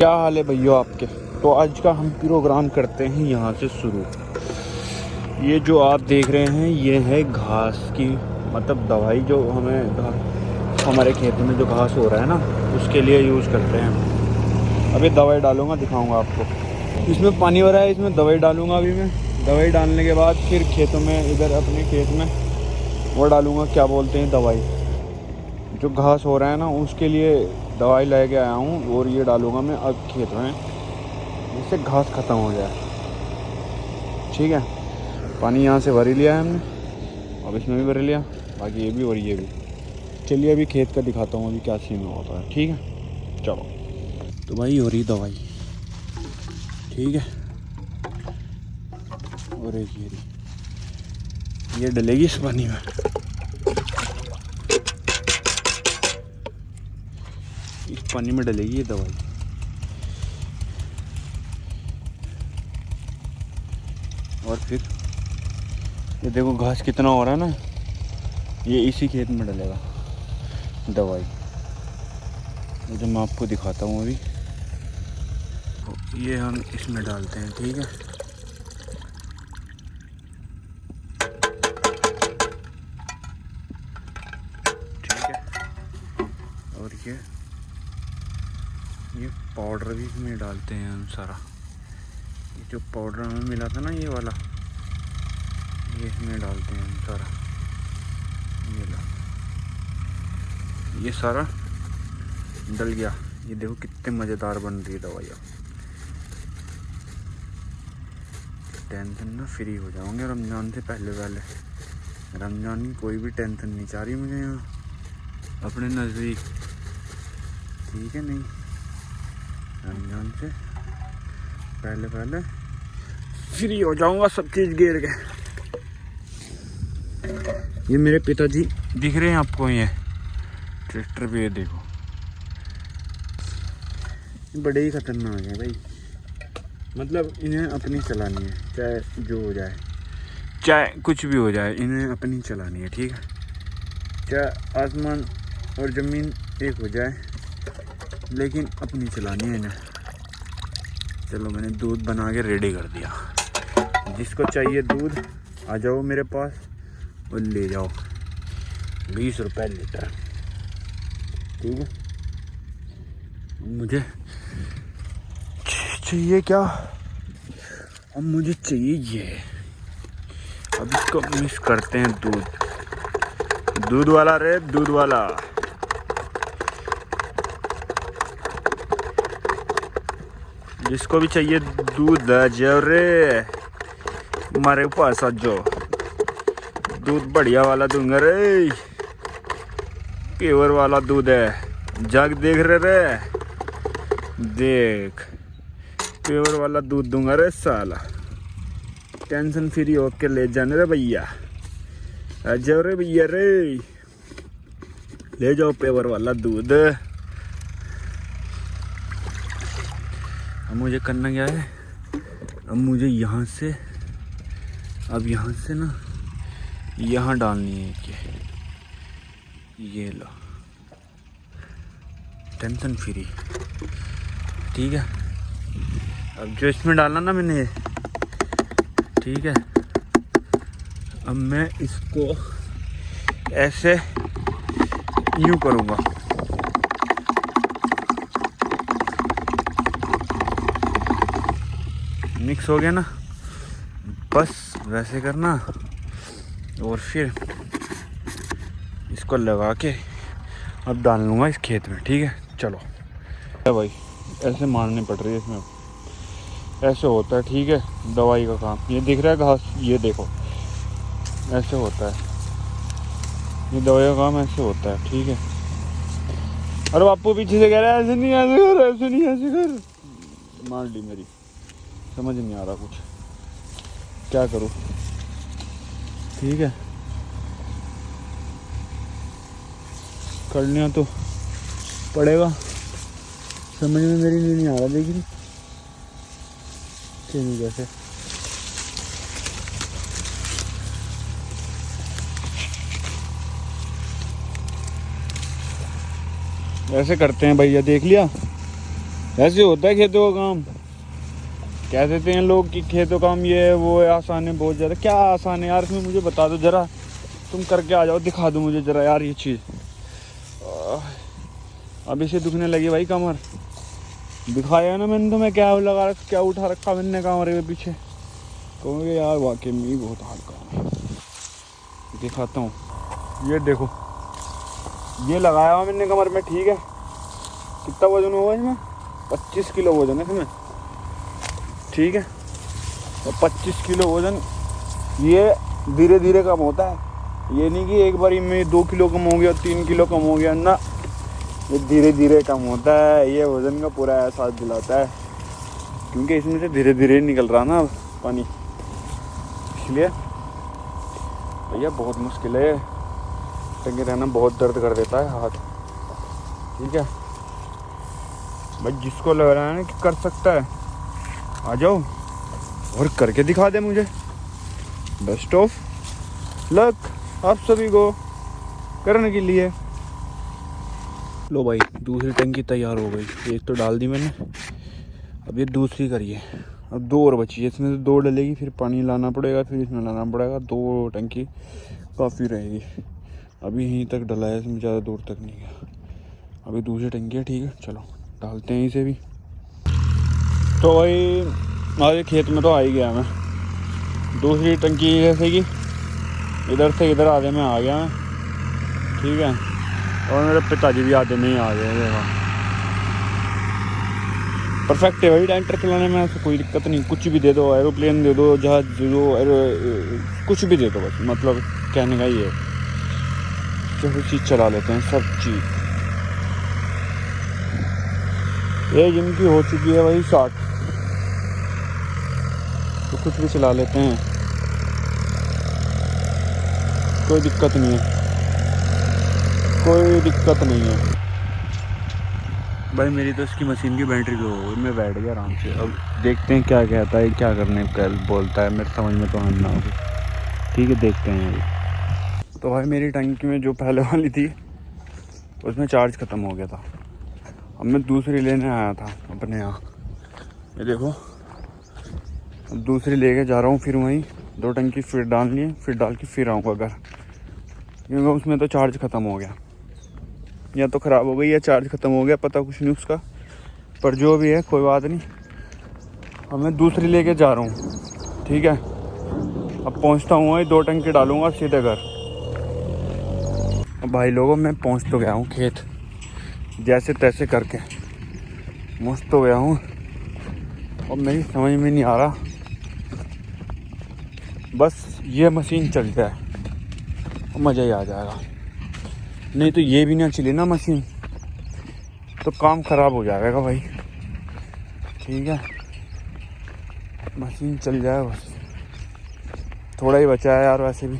क्या हाल है भैया आपके। तो आज का हम प्रोग्राम करते हैं यहाँ से शुरू। ये जो आप देख रहे हैं ये है घास की मतलब दवाई जो हमारे खेत में जो घास हो रहा है ना उसके लिए यूज़ करते हैं। अभी दवाई डालूंगा, दिखाऊंगा आपको। इसमें पानी भरा है, इसमें दवाई डालूंगा। अभी मैं दवाई डालने के बाद फिर खेतों में, इधर अपने खेत में वो डालूंगा, क्या बोलते हैं, दवाई जो घास हो रहा है ना उसके लिए दवाई लेके आया हूँ और ये डालूंगा मैं अब खेत में, जिससे घास ख़त्म हो जाए। ठीक है, पानी यहाँ से भर ही लिया है हमने, अब इसमें भी भर लिया, बाकी ये भी और ये भी। चलिए अभी खेत का दिखाता हूँ अभी क्या सीन होता है। ठीक है चलो। तो भाई हो रही दवाई, ठीक है, और एक ये डलेगी इस पानी में। इस पानी में डलेगी ये दवाई। और फिर ये देखो घास कितना हो रहा है ना, ये इसी खेत में डलेगा दवाई। जो मैं आपको दिखाता हूँ अभी, ये हम इसमें डालते हैं। ठीक है, ठीक है। और ये पाउडर भी इसमें डालते हैं हम सारा। ये जो पाउडर हमें मिला था ना ये वाला, ये इसमें डालते हैं हम सारा। ये सारा डल गया। ये देखो कितने मज़ेदार बन रही है दवाइयाँ। टेंशन ना फ्री हो जाओगे रमज़ान से पहले। रमज़ान की कोई भी टेंशन नहीं चाह रही मुझे यहाँ अपने नज़दीक। ठीक है, नहीं रमज़ान से पहले फ्री हो जाऊंगा सब चीज़ गिर के। ये मेरे पिताजी दिख रहे हैं आपको, ये ट्रैक्टर पे, ये देखो बड़े ही खतरनाक है भाई। मतलब इन्हें अपनी चलानी है, चाहे जो हो जाए, चाहे कुछ भी हो जाए, इन्हें अपनी चलानी है। ठीक है, चाहे आसमान और ज़मीन एक हो जाए, लेकिन अपनी चलानी है इन्हें। चलो मैंने दूध बना के रेडी कर दिया। जिसको चाहिए दूध आ जाओ मेरे पास और ले जाओ, 20 रुपये लीटर। ठीक है, मुझे चाहिए क्या, अब मुझे चाहिए ये। अब इसको मिक्स करते हैं दूध वाला रे, दूध वाला। जिसको भी चाहिए दूध आ जाओ रे हमारे पास, आ जाओ। दूध बढ़िया वाला दूंगा रे, प्योर वाला दूध है। जग देख रहे रे, देख प्योर वाला दूध दूंगा रे साला। टेंशन फ्री होके ले जाने रे भैया, आ जाओ रे भैया रे, ले जाओ प्योर वाला दूध। अब मुझे करना क्या है, अब मुझे यहाँ से ना यहाँ डालनी है कि ये लो, टेंशन फ्री। ठीक है, अब जो इसमें डालना ना मैंने, ठीक है, अब मैं इसको ऐसे यूँ करूँगा। मिक्स हो गया ना, बस वैसे करना। और फिर इसको लगा के अब डाल लूँगा इस खेत में। ठीक है चलो भाई, ऐसे मारनी पड़ रही है इसमें, ऐसे होता है। ठीक है, दवाई का काम ये दिख रहा है घास, ये देखो ऐसे होता है, ये दवाई का काम ऐसे होता है। ठीक है, अरे बापू पीछे से कह रहा है ऐसे नहीं, ऐसे कर, ऐसे नहीं, ऐसे कर। मार ली मेरी, समझ नहीं आ रहा कुछ, क्या करूँ। ठीक है, करना तो पड़ेगा, समझ में मेरी नहीं आ रहा, लेकिन चलिए कैसे। ऐसे करते हैं भैया, देख लिया। ऐसे होता है खेतों का काम। कह देते हैं लोग कि खेतों का काम ये है वो है, आसान है बहुत ज़्यादा। क्या आसान है यार इसमें, मुझे बता दो ज़रा, तुम करके आ जाओ, दिखा दो मुझे ज़रा यार ये चीज़। अभी से दुखने लगी भाई कमर। दिखाया ना मैंने तुम्हें, क्या लगा रखा, क्या उठा रखा मैंने कमरे के पीछे। कहोगे यार वाकई में बहुत हाल काम है। दिखाता हूँ, ये देखो, ये लगाया हुआ मैंने कमर में, ठीक है। कितना वजन होगा इसमें? 25 किलो वजन है इसमें, ठीक है। और 25 किलो वजन ये धीरे धीरे कम होता है। ये नहीं कि एक बारी में 2 किलो कम हो गया, 3 किलो कम हो गया ना, ये धीरे धीरे कम होता है। ये वजन का पूरा एहसास दिलाता है, क्योंकि इसमें से धीरे धीरे निकल रहा ना पानी, इसलिए भैया बहुत मुश्किल है। टंगे रहना बहुत दर्द कर देता है हाथ, ठीक है भाई। जिसको लग रहा है ना कि कर सकता है, आ जाओ और करके दिखा दे मुझे। बेस्ट ऑफ लक आप सभी को करने के लिए। लो भाई, दूसरी टंकी तैयार हो गई। एक तो डाल दी मैंने, अब ये दूसरी करिए। अब 2 और बची है, इसमें से 2 डलेगी, फिर पानी लाना पड़ेगा, फिर इसमें लाना पड़ेगा। 2 टंकी काफ़ी रहेगी। अभी यहीं तक डला है, इसमें ज़्यादा दूर तक नहीं गया। अभी दूसरी टंकी है, ठीक है। चलो डालते हैं इसे भी। तो भाई आज खेत में तो आ ही गया मैं। दूसरी टंकी जैसे कि इधर से इधर आधे में आ गया मैं, ठीक है। और मेरे पिताजी भी आधे में ही आ गए। देखा परफेक्ट है भाई, ट्रैक्टर चलाने में ऐसे कोई दिक्कत नहीं। कुछ भी दे दो, एरोप्लेन दे दो, जहाज दे दो, कुछ भी दे दो, बस मतलब कहने का ये है। जो चीज़ चला लेते हैं, सब चीज़। ये जिनकी हो चुकी है वही 60, तो कुछ भी चला लेते हैं, कोई दिक्कत नहीं है, कोई दिक्कत नहीं है भाई। मेरी तो इसकी मशीन की बैटरी लो हो गई, मैं बैठ गया आराम से। अब देखते हैं क्या कहता है, क्या करने का बोलता है, मेरे समझ में तो आना होगी, ठीक है। देखते हैं अभी। तो भाई मेरी टंकी में जो पहले वाली थी उसमें चार्ज ख़त्म हो गया था। अब मैं दूसरी लेने आया था अपने यहाँ, ये देखो। अब दूसरी लेके जा रहा हूँ, फिर वहीं 2 टंकी फिर डालनी है, फिर डाल के फिर आऊँगा घर, क्योंकि उसमें तो चार्ज ख़त्म हो गया। या तो ख़राब हो गई या चार्ज ख़त्म हो गया, पता कुछ नहीं उसका, पर जो भी है कोई बात नहीं। अब मैं दूसरी लेके जा रहा हूँ, ठीक है। अब पहुँचता हूँ वहीं, 2 टंकी डालूँगा सीधे घर। अब भाई लोगों मैं पहुँच तो गया हूँ खेत, जैसे तैसे करके पहुँच तो गया हूँ। और मेरी समझ में नहीं आ रहा, बस ये मशीन चल जाए और मज़ा ही आ जाएगा। नहीं तो ये भी ना चली ना मशीन, तो काम ख़राब हो जाएगा भाई, ठीक है। मशीन चल जाए बस। थोड़ा ही बचा है यार, वैसे भी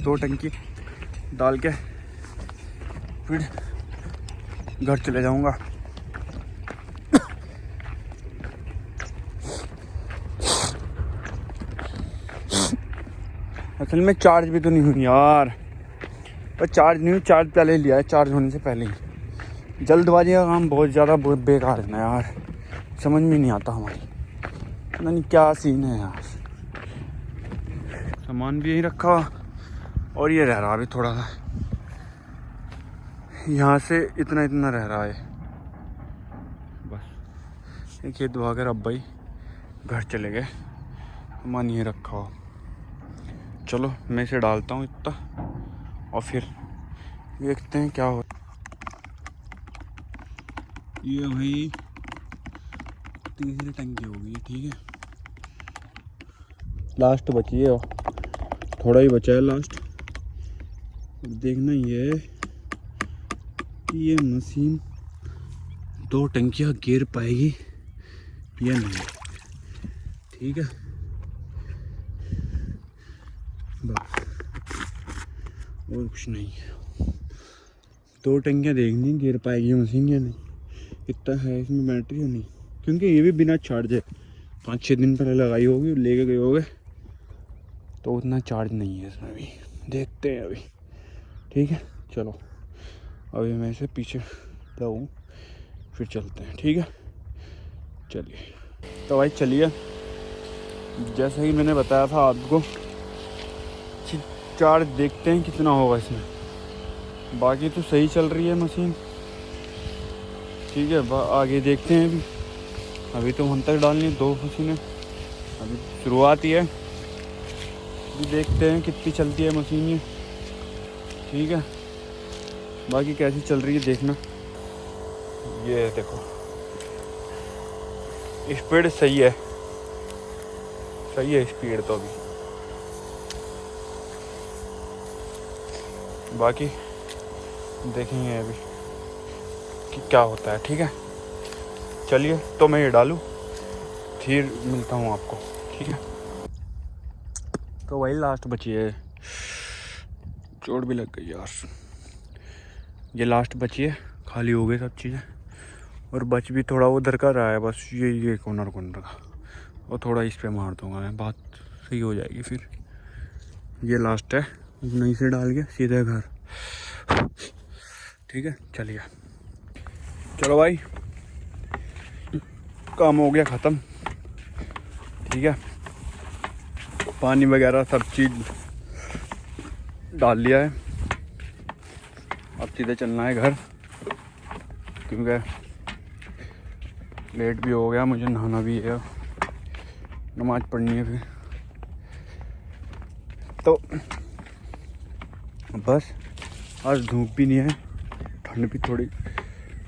2 टंकी डाल के फिर घर चले जाऊंगा। असल में चार्ज भी तो नहीं हुई यार, पर चार्ज नहीं हुई, चार्ज पहले ही लिया है, चार्ज होने से पहले ही। जल्दबाजी का काम बहुत ज़्यादा बेकार है ना यार, समझ में नहीं आता हमारी, पता नहीं क्या सीन है यार। सामान भी यहीं रखा, और ये रह रहा अभी थोड़ा सा, यहाँ से इतना इतना रह रहा है बस। ये खेत धोकर अब भाई घर चले गए, सामान यहीं रखा हो। चलो मैं इसे डालता हूँ इतना, और फिर देखते हैं क्या हो। ये भाई तीसरी टंकी हो गई है, ठीक है। लास्ट बची है, थोड़ा ही बचा है लास्ट। देखना ये है कि ये मशीन 2 टंकियाँ गिर पाएगी या नहीं, ठीक है। बस और कुछ नहीं, 2 टंकियाँ देखनी गिर पाएगी मशीन या नहीं, कितना है इसमें बैटरी या नहीं, क्योंकि ये भी बिना चार्ज है। 5-6 दिन पहले लगाई होगी, लेके गए होगे, तो उतना चार्ज नहीं है इसमें भी। देखते हैं अभी, ठीक है। चलो अभी मैं इसे पीछे लाऊँ, फिर चलते हैं, ठीक है। चलिए तो भाई चलिए, जैसा ही मैंने बताया था आपको, चार्ज देखते हैं कितना होगा इसमें। बाकी तो सही चल रही है मशीन, ठीक है। आगे देखते हैं। अभी तो हम तक डालनी है 2 मशीनें, अभी शुरुआत ही है। अभी देखते हैं कितनी चलती है मशीन ये, ठीक है। बाकी कैसी चल रही है देखना। ये देखो स्पीड सही है, सही है स्पीड तो अभी। बाकी देखेंगे अभी कि क्या होता है, ठीक है। चलिए तो मैं ये डालूँ, फिर मिलता हूँ आपको, ठीक है। तो वही लास्ट बची है, चोट भी लग गई यार। ये लास्ट बची है, खाली हो गई सब चीज़ें। और बच भी थोड़ा उधर का रहा है बस, ये कॉर्नर का, और थोड़ा इस पे मार दूंगा मैं, बात सही हो जाएगी फिर। ये लास्ट है, नहीं से डाल के सीधे घर, ठीक है। चलिए चलो भाई, काम हो गया ख़त्म, ठीक है। पानी वगैरह सब चीज़ डाल लिया है। अब सीधे चलना है घर, क्योंकि लेट भी हो गया, मुझे नहाना भी है, नमाज़ पढ़नी है फिर। तो बस आज धूप भी नहीं है, ठंड भी थोड़ी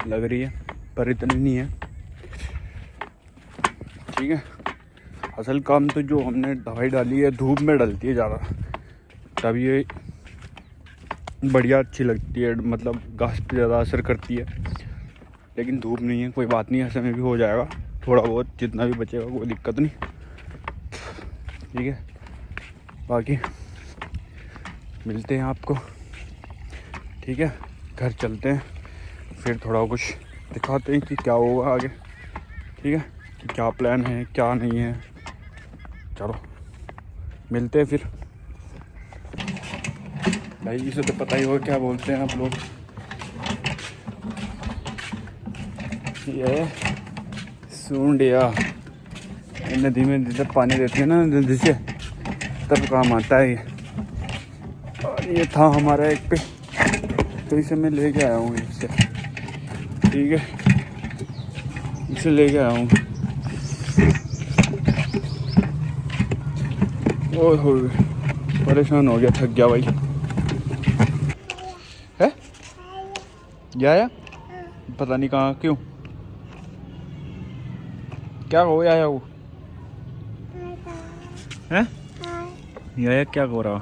लग रही है, पर इतनी नहीं है, ठीक है। असल काम तो जो हमने दवाई डाली है धूप में डलती है ज़्यादा, तब ये बढ़िया अच्छी लगती है, मतलब घास पे ज़्यादा असर करती है। लेकिन धूप नहीं है, कोई बात नहीं, ऐसे में भी हो जाएगा थोड़ा बहुत, जितना भी बचेगा कोई दिक्कत नहीं, ठीक है। बाकी मिलते हैं आपको, ठीक है। घर चलते हैं, फिर थोड़ा कुछ दिखाते हैं कि क्या होगा आगे, ठीक है, कि क्या प्लान है क्या नहीं है। चलो मिलते हैं फिर। भाई इसे तो पता ही होगा क्या बोलते हैं आप लोग। ये सूंडिया नदी में जब पानी देते हैं ना नदी से, तब काम आता है ये। और ये था हमारा एक पे, तो इसे मैं लेके आया हूँ इससे, ठीक है, इसे लेके आया हूँ। ओह परेशान हो गया, थक गया भाई। है आया पता नहीं कहाँ, क्यों, क्या हो आया वो है, आया क्या हो रहा है,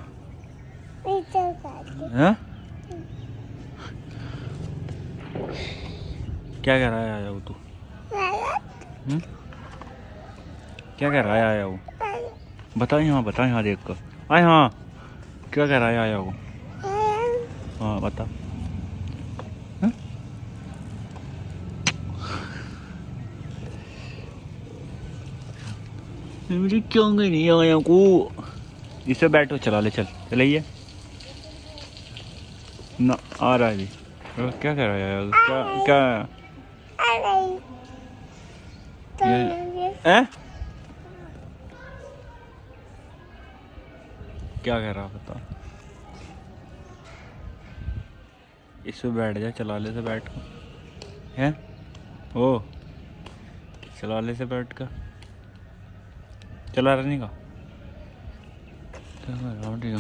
क्या कह रहा है आया वो तू, क्या कह रहा है आया वो, बता यहाँ देख कर आए। हाँ क्या कह रहा है आया वो, हाँ बता। मुझे क्यों नहीं आया को, इसे बैठो, चला ले, चलाइए ना, आ रहा है भी। क्या कह रहा है, क्या क्या कह रहा बता, इस पे बैठ जा, चला ले से बैठ कर, हैं ओ चला ले से बैठ कर, चला रहने का, क्या कर रहा हूँ, ठीक है।